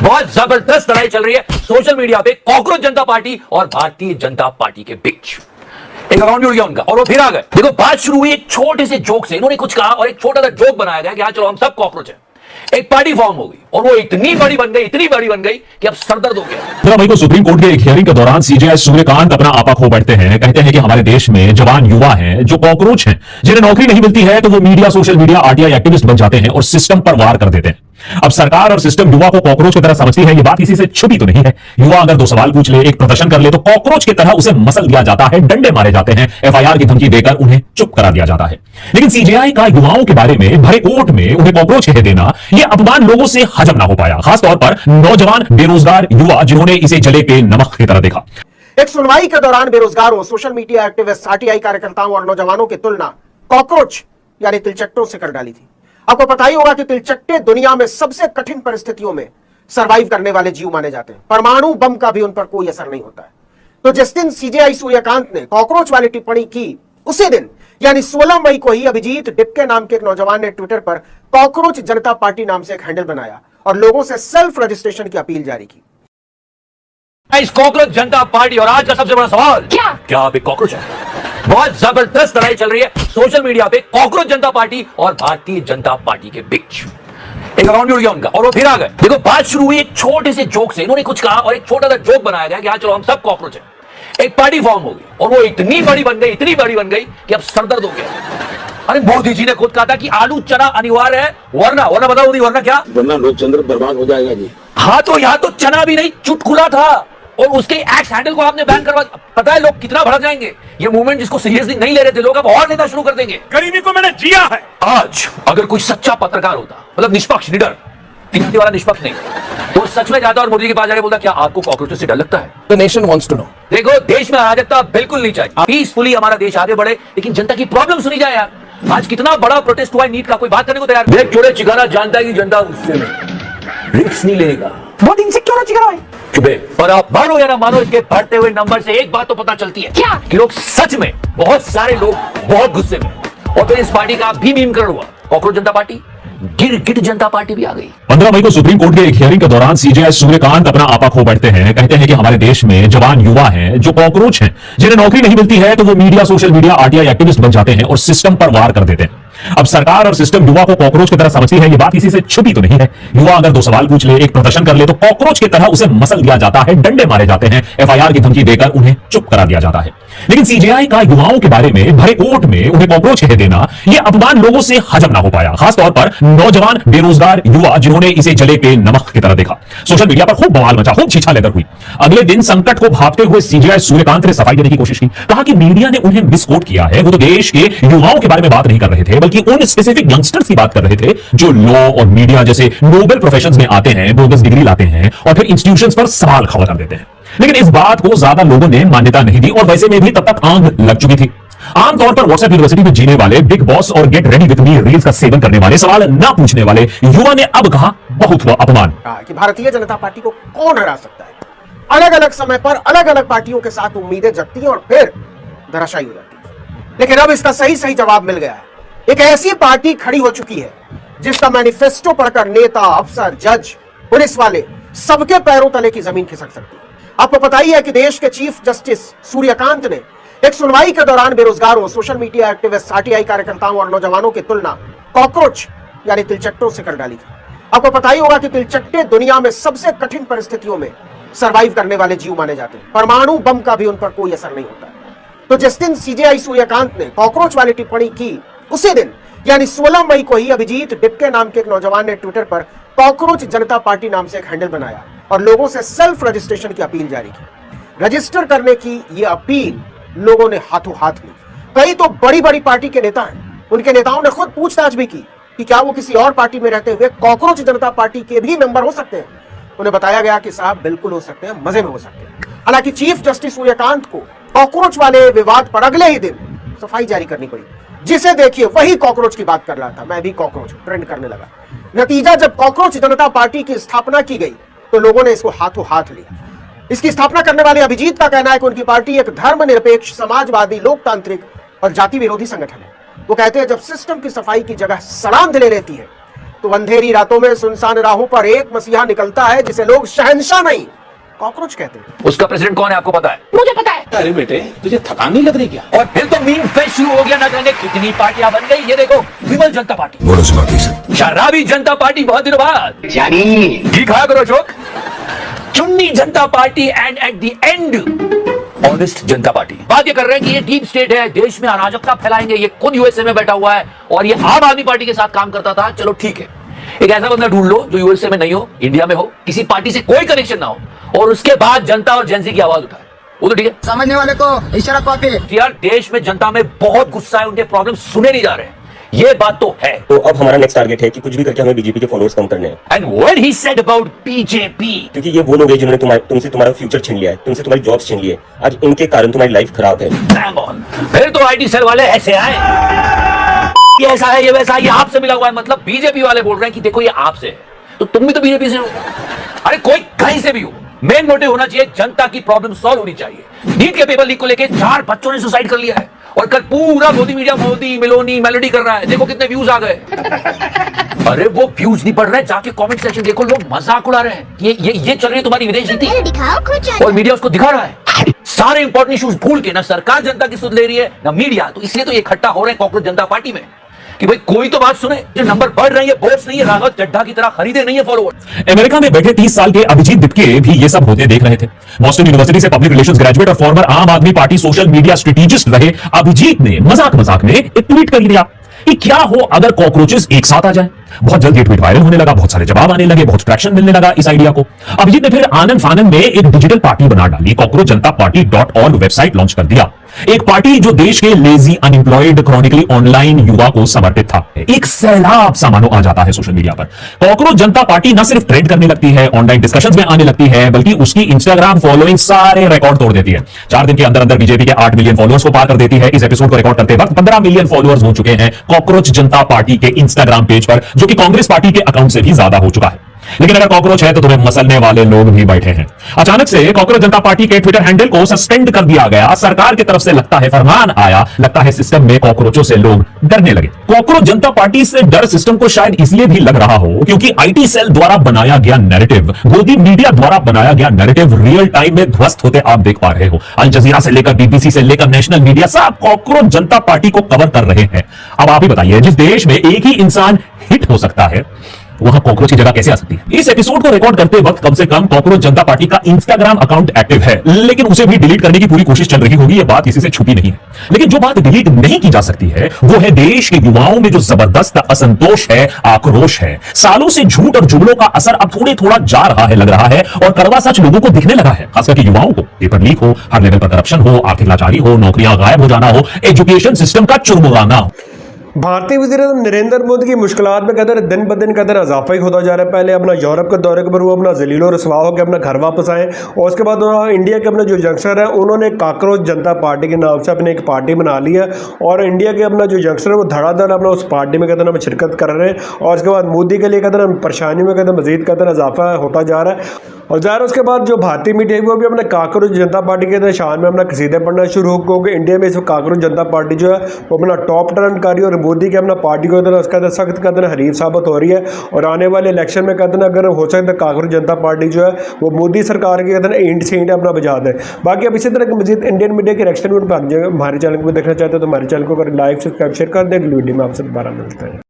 बहुत जबरदस्त लड़ाई चल रही है सोशल मीडिया पे कॉकरोच जनता पार्टी और भारतीय जनता पार्टी के बीच। एक अकाउंट जुड़ गया उनका और वो फिर आ गए। देखो, बात शुरू हुई एक छोटे से जोक से। इन्होंने कुछ कहा और एक छोटा सा जोक बनाया गया कि हाँ चलो हम सब कॉकरोच हैं। एक पार्टी फॉर्म हो गई और वो इतनी बड़ी बन गई कि अब सरदर्द हो गया। 15 मई को सुप्रीम कोर्ट के एक हियरिंग के दौरान सीजेआई सूर्यकांत अपना आपा खो बैठते हैं। कहते हैं कि हमारे देश में जवान युवा हैं जो कॉकरोच हैं, जिन्हें नौकरी नहीं मिलती है तो वो media, social media, RTI activist बन जाते हैं और सिस्टम पर वार कर देते हैं। अब सरकार और सिस्टम युवा को कॉकरोच की तरह समझती है। ये बात किसी से छुपी तो नहीं है। युवा अगर 2 सवाल पूछ ले, एक प्रदर्शन कर ले तो कॉकरोच की तरह उसे मसल दिया जाता है, डंडे मारे जाते हैं, एफआईआर की धमकी देकर उन्हें चुप करा दिया जाता है। लेकिन सीजेआई का युवाओं के बारे में भरे कोर्ट में उन्हें कॉकरोच कह देना, यह अपमान लोगों से हजम ना हो पाया, खासतौर पर नौजवान बेरोजगार युवा जिन्होंने इसे जले पे नमक की तरह देखा। एक सुनवाई के दौरान बेरोजगारों, सोशल मीडिया एक्टिविस्ट, आरटीआई कार्यकर्ताओं और नौजवानों की तुलना कॉकरोच यानी तिलचट्टों से कर डाली थी। आपको पता ही होगा कि तिलचट्टे दुनिया में सबसे कठिन परिस्थितियों में सरवाइव करने वाले जीव माने जाते हैं। परमाणु बम का भी उन पर कोई असर नहीं होता है। तो जिस दिन सीजेआई सूर्यकांत ने कॉकरोच वाली टिप्पणी की, उसी दिन यानी 16 मई को ही अभिजीत डिपके नाम के एक नौजवान ने ट्विटर पर कॉकरोच जनता पार्टी नाम से एक हैंडल बनाया और लोगों से सेल्फ रजिस्ट्रेशन की अपील जारी की। इस कॉकरोच जनता पार्टी और आज का सबसे बड़ा सवाल, क्या आप एक कॉकरोच है? बहुत जबरदस्त लड़ाई चल रही है सोशल मीडिया पे कॉकरोच जनता पार्टी और भारतीय जनता पार्टी के बीच। एक अकाउंट जुड़ गया उनका और वो फिर आ गए। देखो, बात शुरू हुई एक छोटे से जोक से। इन्होंने कुछ कहा और एक छोटा सा जोक बनाया गया कि हाँ चलो हम सब कॉकरोच हैं। एक पार्टी फॉर्म हो गई और वो इतनी बड़ी बन गई कि अब सरदर्द हो गया। अरे मोदी जी ने खुद कहा था कि आलू चना अनिवार्य है, वरना बताओ मोदी, वरना क्या? वरना लोकतंत्र बर्बाद हो जाएगा जी। हाँ, तो यहाँ तो चना भी नहीं, चुटकुला था और उसके एक्स हैंडल को आपने बैन करवा। पता है लोग कितना भड़क जाएंगे। ये मूवमेंट जिसको सीरियसली नहीं ले रहे थे लोग, अब और लेना शुरू कर देंगे। गरीबी को मैंने जिया है। आज अगर कोई सच्चा पत्रकार होता, मतलब निष्पक्ष, निडर, तीसरी वाला निष्पक्ष नहीं, तो सच में जाता और मोदी के पास जाके बोलता क्या आपको कॉकरोचेस से डर लगता है? The nation wants to know। देखो, देश में अराजकता बिल्कुल नहीं चाहिए। पीसफुली हमारा देश आगे बढ़े, लेकिन जनता की प्रॉब्लम सुनी जाए यार। आज कितना बड़ा प्रोटेस्ट हुआ है नीट का, कोई बात करने को तैयार? देख, चोरे चिकाना जानता है कि जनता उससे रिस्क नहीं लेगा। बहुत इनसिक्योर चिकरा है। पर आप मानो या ना मानो, इसके बढ़ते हुए नंबर से एक बात तो पता चलती है, क्या कि लोग सच में, बहुत सारे लोग बहुत गुस्से में। और फिर इस पार्टी का भी मीम कर हुआ, कॉकरोच जनता पार्टी, गिरगिट जनता पार्टी भी आ गई। 15 मई को सुप्रीम कोर्ट के एक हियरिंग के दौरान सीजेआई सूर्यकांत अपना आपा खो बैठते हैं। कहते हैं कि हमारे देश में जवान युवा हैं जो कॉकरोच हैं, जिन्हें नौकरी नहीं मिलती है तो वो media, social media, RTI activist बन जाते हैं और सिस्टम पर वार कर देते हैं। अब सरकार और सिस्टम युवा को कॉकरोच की तरह समझती है। ये बात किसी से छुपी तो नहीं है। युवा अगर 2 सवाल पूछ ले, एक प्रदर्शन कर ले तो कॉकरोच की तरह उसे मसल दिया जाता है, डंडे मारे जाते हैं, एफआईआर की धमकी देकर उन्हें चुप करा दिया जाता है। लेकिन सीजेआई का युवाओं के बारे में भरे कोर्ट में उन्हें कॉकरोच कह देना, यह अपमान लोगों से हजम ना हो पाया, खासतौर पर नौजवान बेरोजगार युवा जिन्होंने इसे जले पे नमक की तरह देखा। सोशल मीडिया पर खूब बवाल मचा, खूब छीछा लेकर हुई। अगले दिन संकट को भांपते हुए सीजेआई सूर्यकांत ने सफाई देने की कोशिश की। कहा कि मीडिया ने उन्हें मिसकोट किया है। वो तो देश के युवाओं के बारे में बात नहीं कर रहे थे, बल्कि उन स्पेसिफिक यंगस्टर्स की बात कर रहे थे जो लॉ और मीडिया जैसे नोबेल प्रोफेशंस में आते हैं, बोगस डिग्री लाते हैं और फिर इंस्टीट्यूशंस पर सवाल खड़ा कर देते हैं। लेकिन इस बात को ज्यादा लोगों ने मान्यता नहीं दी और वैसे में भी तब तक आंख लग चुकी थी। आमतौर पर व्हाट्सएप यूनिवर्सिटी में जीने वाले, बिग बॉस और get ready with me reels का सेवन करने वाले, सवाल ना पूछने वाले युवा ने अब कहा बहुत हुआ अपमान। कि भारतीय जनता पार्टी को कौन हरा सकता है? अलग अलग समय पर अलग अलग पार्टियों के साथ उम्मीदें जगती हैं और फिर धराशायी हो जाती है। लेकिन अब इसका सही जवाब मिल गया है। एक ऐसी पार्टी खड़ी हो चुकी है जिसका मैनिफेस्टो पढ़कर नेता, अफसर, जज, पुलिस वाले सबके पैरों तले की जमीन खिसक सकती है। आपको पता ही है कि देश के चीफ जस्टिस सूर्यकांत ने एक सुनवाई के दौरान बेरोजगारों, सोशल मीडिया एक्टिविस्ट, आरटीआई कार्यकर्ताओं और नौजवानों की तुलना कॉकरोच यानी तिलचट्टों से कर डाली थी। आपको पता ही होगा कि तिलचट्टे दुनिया में सबसे कठिन परिस्थितियों में सरवाइव करने वाले जीव माने जाते हैं। परमाणु बम का भी उन पर कोई असर नहीं होता है। तो जिस दिन सीजेआई सूर्यकांत ने कॉकरोच वाली टिप्पणी की, उसी दिन यानी 16 मई को ही अभिजीत डिपके नाम के एक नौजवान ने ट्विटर पर कॉकरोच जनता पार्टी नाम से एक हैंडल बनाया और लोगों से सेल्फ रजिस्ट्रेशन की अपील जारी की। रजिस्टर करने की यह अपील लोगों ने हाथों हाथ ली। कई तो बड़ी बड़ी पार्टी के नेता हैं, उनके नेताओं ने खुद पूछताछ भी की कि क्या वो किसी और पार्टी में रहते हुए कॉकरोच जनता पार्टी के भी मेंबर हो सकते हैं। उन्हें बताया गया कि साहब बिल्कुल हो सकते हैं, मजे में हो सकते हैं। हालांकि चीफ जस्टिस सूर्यकांत को कॉकरोच वाले विवाद पर अगले ही दिन सफाई जारी करनी पड़ी। जिसे देखिए वही कॉकरोच की बात कर रहा था, मैं भी कॉकरोच, ट्रेंड करने लगा। नतीजा, जब कॉकरोच जनता पार्टी की स्थापना की गई तो लोगों ने इसको हाथों हाथ लिया। इसकी स्थापना करने वाले अभिजीत का कहना है कि उनकी पार्टी एक धर्मनिरपेक्ष, समाजवादी, लोकतांत्रिक और जाति विरोधी संगठन है। वो कहते हैं जब सिस्टम की सफाई की जगह सड़ांध ले लेती है तो अंधेरी रातों में सुनसान राहों पर एक मसीहा निकलता है जिसे लोग शहंशाह नहीं कॉकरोच कहते हैं। उसका प्रेसिडेंट कौन है आपको पता है? मुझे पता है। अरे बेटे तुझे थकान नहीं लग रही क्या? और फिर तो मीम फेस्ट शुरू हो गया, ना जाने कितनी पार्टियां बन गई। ये देखो, विमल जनता पार्टी, शराबी जनता पार्टी बहुत दिनों बाद, घी खाया करो अशोक, चुन्नी जनता party and at the end honest Janata party. बात ये कर रहे हैं कि ये डीप स्टेट है, देश में अराजकता फैलाएंगे, ये खुद यूएसए में बैठा हुआ है और ये आम आदमी पार्टी के साथ काम करता था। चलो ठीक है, एक ऐसा बंदा ढूंढ लो जो यूएसए में नहीं हो, इंडिया में हो, किसी पार्टी से कोई कनेक्शन ना हो, और उसके बाद जनता और जेंसी की आवाज उठाए, वो तो ठीक है। समझने वाले को इशारा कॉपी। यार देश में जनता में बहुत गुस्सा है, उनके प्रॉब्लम सुने नहीं जा रहे हैं, ये बात तो है। तो अब हमारा नेक्स्ट टारगेट है कि कुछ भी करके हमें बीजेपी के फॉलोअर्स कम करने हैं। And when he said about BJP, क्योंकि ये वो लोग हैं जिन्होंने तुमसे तुम्हारा फ्यूचर छीन लिया है, तुमसे तुम्हारी जॉब्स छीन ली है, आज इनके कारण तुम्हारी लाइफ खराब है। फिर तो आईटी सेल वाले ऐसे आए, ये ऐसा है, ये वैसा है, ये आपसे मिला हुआ है। मतलब बीजेपी वाले बोल रहे हैं कि देखो ये आपसे है, तो तुम भी तो बीजेपी से हो। अरे कोई कहीं से भी हो, मेन मोटिव होना चाहिए जनता की प्रॉब्लम सॉल्व होनी चाहिए। नीट के पेपर लीक को लेकर 4 बच्चों ने सुसाइड कर लिया है और कल पूरा मोदी मीडिया मोदी मिलोनी मेलोडी कर रहा है, देखो कितने व्यूज आ गए। अरे वो व्यूज नहीं पढ़ रहे, जाके कमेंट सेक्शन देखो, लोग मजाक उड़ा रहे हैं। ये चल रही है तुम्हारी विदेश नीति और मीडिया उसको दिखा रहा है। सारे इंपॉर्टेंट इश्यूज भूल के ना सरकार जनता की सुध ले रही है ना मीडिया, तो इसलिए तो ये इकट्ठा हो रहे हैं कॉकरोच जनता पार्टी में कि भाई कोई तो बात सुने। जो नंबर बढ़ रही है, बोट्स नहीं है, राघव चड्ढा की तरह खरीदे नहीं है फॉलोअर। अमेरिका में बैठे 30 साल के अभिजीत दिपके भी ये सब होते देख रहे थे। बॉस्टन यूनिवर्सिटी से पब्लिक रिलेशंस ग्रेजुएट और फॉर्मर आम आदमी पार्टी सोशल मीडिया स्ट्रेटेजिस्ट रहे अभिजीत ने मजाक में एक ट्वीट कर दिया कि क्या हो अगर कॉकरोचेस एक साथ आ जाएं। बहुत जल्द ये ट्वीट वायरल होने लगा, बहुत सारे जवाब आने लगे, बहुत ट्रैक्शन मिलने लगा इस आइडिया को। अभिजीत ने फिर आनंद फानंद में एक डिजिटल पार्टी बना डाली, कॉकरोच जनता पार्टी .org वेबसाइट लॉन्च कर दिया। एक पार्टी जो देश के लेजी अनएम्प्लॉयड क्रॉनिकली ऑनलाइन युवा को समर्पित था। एक सैलाब सा मानो आ जाता है सोशल मीडिया पर। कॉकरोच जनता पार्टी न सिर्फ ट्रेंड करने लगती है, ऑनलाइन डिस्कशंस में आने लगती है, बल्कि उसकी इंस्टाग्राम फॉलोइंग सारे रिकॉर्ड तोड़ देती है। 4 दिन के अंदर अंदर बीजेपी के 8 मिलियन फॉलोअर्स को पार कर देती है। इस एपिसोड को रिकॉर्ड करते वक्त 15 मिलियन फॉलोअर्स हो चुके हैं कॉकरोच जनता पार्टी के इंस्टाग्राम पेज पर, जो कि कांग्रेस पार्टी के अकाउंट से भी ज्यादा हो चुका है। लेकिन अगर कॉकरोच है तो तुम्हें मसलने वाले लोग भी बैठे हैं। अचानक से कॉकरोच जनता पार्टी के ट्विटर हैंडल को सस्पेंड कर दिया गया। सरकार की तरफ से लगता है फरमान आया, लगता है सिस्टम में कॉकरोचों से लोग डरने लगे। कॉकरोच जनता पार्टी से डर सिस्टम को शायद इसलिए भी लग रहा हो क्योंकि आईटी सेल द्वारा बनाया गया नैरेटिव, गोदी मीडिया द्वारा बनाया गया नैरेटिव रियल टाइम में ध्वस्त होते आप देख पा रहे हो। अल जजीरा से लेकर बीबीसी से लेकर नेशनल मीडिया सब कॉकरोच जनता पार्टी को कवर कर रहे हैं। अब आप ही बताइए, जिस देश में एक ही इंसान हिट हो सकता है वहां कॉकरोच की जगह कैसे आ सकती है? इस एपिसोड को रिकॉर्ड करते वक्त कम से कम कॉकरोच जनता पार्टी का इंस्टाग्राम अकाउंट एक्टिव है, लेकिन उसे भी डिलीट करने की पूरी कोशिश चल रही होगी, ये बात किसी से छुपी नहीं है। लेकिन जो बात डिलीट नहीं की जा सकती है वो है देश के युवाओं में जो जबरदस्त असंतोष है, आक्रोश है। सालों से झूठ और जुमलों का असर अब थोड़े थोड़ा जा रहा है, लग रहा है, और कड़वा सच लोगों को दिखने लगा है। खासकर युवाओं को पेपर लीक हो, हर लेवल पर करप्शन हो, आर्थिक लाचारी हो, नौकरियां गायब हो जाना हो, एजुकेशन सिस्टम का चुरमुराना हो। भारतीय वज़ीर-ए-आज़म नरेंद्र मोदी की मुश्किलात में कदर दिन ब दिन कदर इजाफा ही होता जा रहा है। पहले अपना यूरोप के दौरे पर वो अपना जलील और रसवा होकर अपना घर वापस आए, और उसके बाद इंडिया के अपने जो यंगस्टर है उन्होंने कॉकरोच जनता पार्टी के नाम से अपने एक पार्टी बना ली है, और इंडिया के अपना जो यंगस्टर है वो धड़ाधड़ अपना उस पार्टी में कहते हैं शिरकत कर रहे हैं। और उसके बाद मोदी के लिए कहते हैं परेशानी में कहते हैं मजीद कहते हैं इजाफा होता जा रहा है। और ज़ाहिर उसके बाद जो भारतीय मीडिया है वो भी अपने कॉकरोच जनता पार्टी के शान में अपना कसीदे पढ़ना शुरू हो गए। इंडिया में इस कॉकरोच जनता पार्टी जो है वो अपना टॉप ट्रेंड कर रही है, और मोदी के अपना पार्टी को उसका सख्त कहते हैं हरीफ साबित हो रही है। और आने वाले इलेक्शन में कहते हैं अगर हो सकता है कॉकरोच जनता पार्टी जो है वो मोदी सरकार के कहते हैं इंट से इंट अपना बजा दे। बाकी अब इसी तरह की मजीद इंडियन मीडिया की रिएक्शन हमारे चैनल को देखना चाहते हैं तो हमारे चैनल को अगर लाइक सब्सक्राइब शेयर कर दें। अगली वीडियो में आपसे दोबारा मिलते हैं।